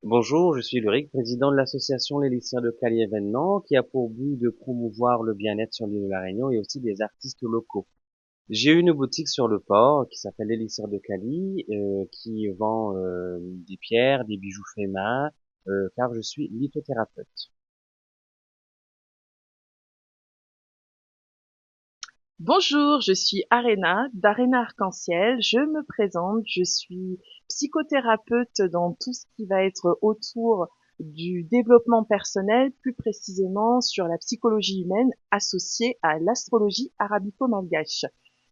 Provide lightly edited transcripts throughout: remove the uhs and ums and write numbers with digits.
Bonjour, je suis Ulrich, président de l'association Les Lycéens de Cali Événements, qui a pour but de promouvoir le bien-être sur l'île de la Réunion et aussi des artistes locaux. J'ai une boutique sur le port qui s'appelle Les Lycéens de Cali, qui vend des pierres, des bijoux faits main, car je suis lithothérapeute. Bonjour, je suis Arena d'Arena Arc-en-Ciel. Je me présente, je suis psychothérapeute dans tout ce qui va être autour du développement personnel, plus précisément sur la psychologie humaine associée à l'astrologie arabico-malgache.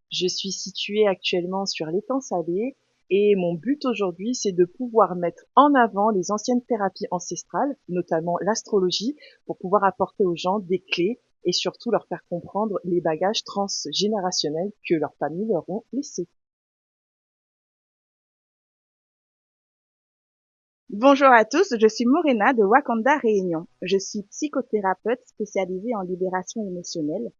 Je suis située actuellement sur l'étang Salé et mon but aujourd'hui, c'est de pouvoir mettre en avant les anciennes thérapies ancestrales, notamment l'astrologie, pour pouvoir apporter aux gens des clés et surtout leur faire comprendre les bagages transgénérationnels que leurs familles leur ont laissés. Bonjour à tous, je suis Morena de Wakanda Réunion. Je suis psychothérapeute spécialisée en libération émotionnelle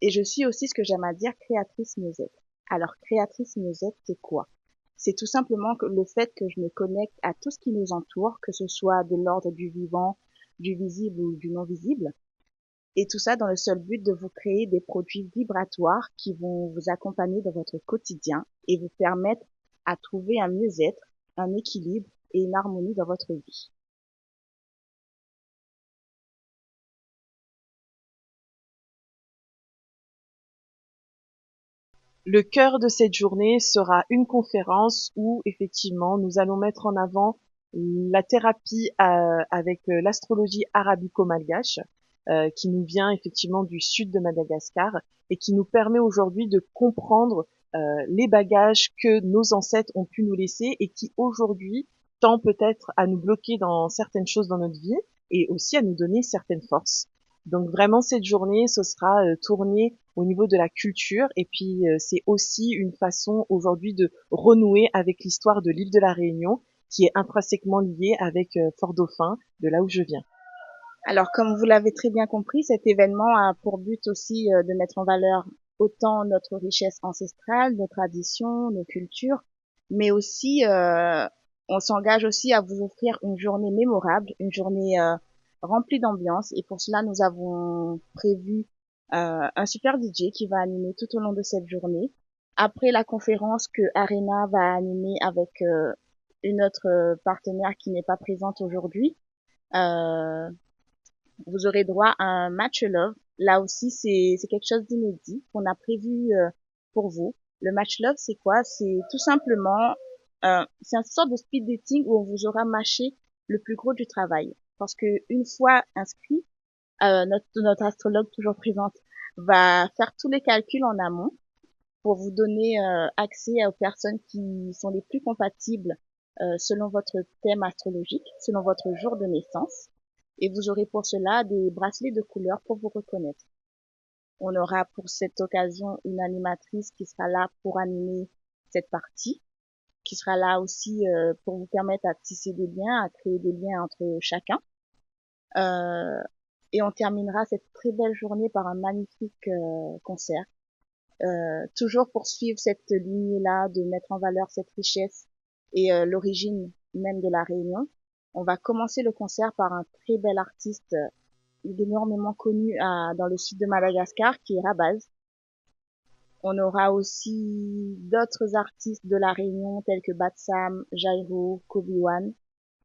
et je suis aussi ce que j'aime à dire créatrice musette. Alors créatrice musette, c'est quoi? C'est tout simplement le fait que je me connecte à tout ce qui nous entoure, que ce soit de l'ordre du vivant, du visible ou du non visible, et tout ça dans le seul but de vous créer des produits vibratoires qui vont vous accompagner dans votre quotidien et vous permettre à trouver un mieux-être, un équilibre et une harmonie dans votre vie. Le cœur de cette journée sera une conférence où effectivement nous allons mettre en avant la thérapie avec l'astrologie arabico-malgache qui nous vient effectivement du sud de Madagascar et qui nous permet aujourd'hui de comprendre les bagages que nos ancêtres ont pu nous laisser et qui aujourd'hui tend peut-être à nous bloquer dans certaines choses dans notre vie et aussi à nous donner certaines forces. Donc vraiment cette journée, ce sera tourné au niveau de la culture et puis c'est aussi une façon aujourd'hui de renouer avec l'histoire de l'île de la Réunion qui est intrinsèquement liée avec Fort-Dauphin, de là où je viens. Alors, comme vous l'avez très bien compris, cet événement a pour but aussi de mettre en valeur autant notre richesse ancestrale, nos traditions, nos cultures, mais aussi on s'engage aussi à vous offrir une journée mémorable, une journée remplie d'ambiance. Et pour cela, nous avons prévu un super DJ qui va animer tout au long de cette journée. Après la conférence que Arena va animer avec une autre partenaire qui n'est pas présente aujourd'hui, euh, vous aurez droit à un match love. Là aussi, c'est quelque chose d'inédit qu'on a prévu pour vous. Le match love, c'est quoi? C'est tout simplement, c'est une sorte de speed dating où on vous aura matché le plus gros du travail. Parce que une fois inscrit, notre astrologue toujours présente va faire tous les calculs en amont pour vous donner accès aux personnes qui sont les plus compatibles selon votre thème astrologique, selon votre jour de naissance. Et vous aurez pour cela des bracelets de couleurs pour vous reconnaître. On aura pour cette occasion une animatrice qui sera là pour animer cette partie, qui sera là aussi pour vous permettre à tisser des liens, à créer des liens entre chacun. Euh, et on terminera cette très belle journée par un magnifique concert toujours poursuivre cette lignée-là, de mettre en valeur cette richesse et l'origine même de la Réunion. On va commencer le concert par un très bel artiste énormément connu dans le sud de Madagascar, qui est Rabaz. On aura aussi d'autres artistes de la Réunion tels que Batsam, Jairo, Kobe One.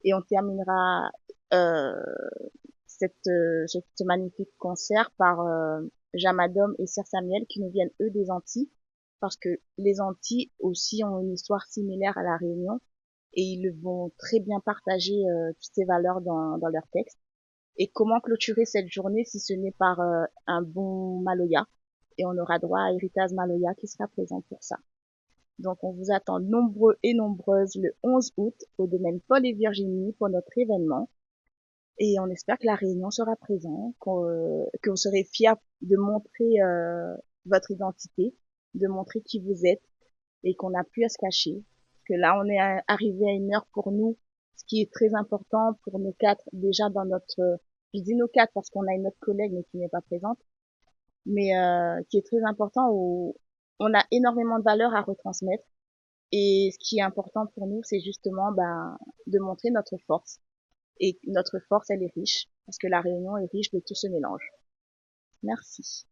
Et on terminera euh, ce magnifique concert par Jamadom et Sir Samuel qui nous viennent eux des Antilles parce que les Antilles aussi ont une histoire similaire à la Réunion et ils vont très bien partager toutes ces valeurs dans leurs textes. Et comment clôturer cette journée si ce n'est par un bon Maloya? Et on aura droit à Héritage Maloya qui sera présent pour ça. Donc on vous attend nombreux et nombreuses le 11 août au domaine Paul et Virginie pour notre événement. Et on espère que la Réunion sera présente, que vous serez fiers de montrer votre identité, de montrer qui vous êtes et qu'on n'a plus à se cacher. Parce que là, on est arrivé à une heure pour nous, ce qui est très important pour nos quatre, déjà dans notre, je dis nos quatre parce qu'on a une autre collègue mais qui n'est pas présente, mais qui est très important où on a énormément de valeurs à retransmettre Et ce qui est important pour nous, c'est justement de montrer notre force. Et notre force, elle est riche, parce que la Réunion est riche de tout ce mélange. Merci.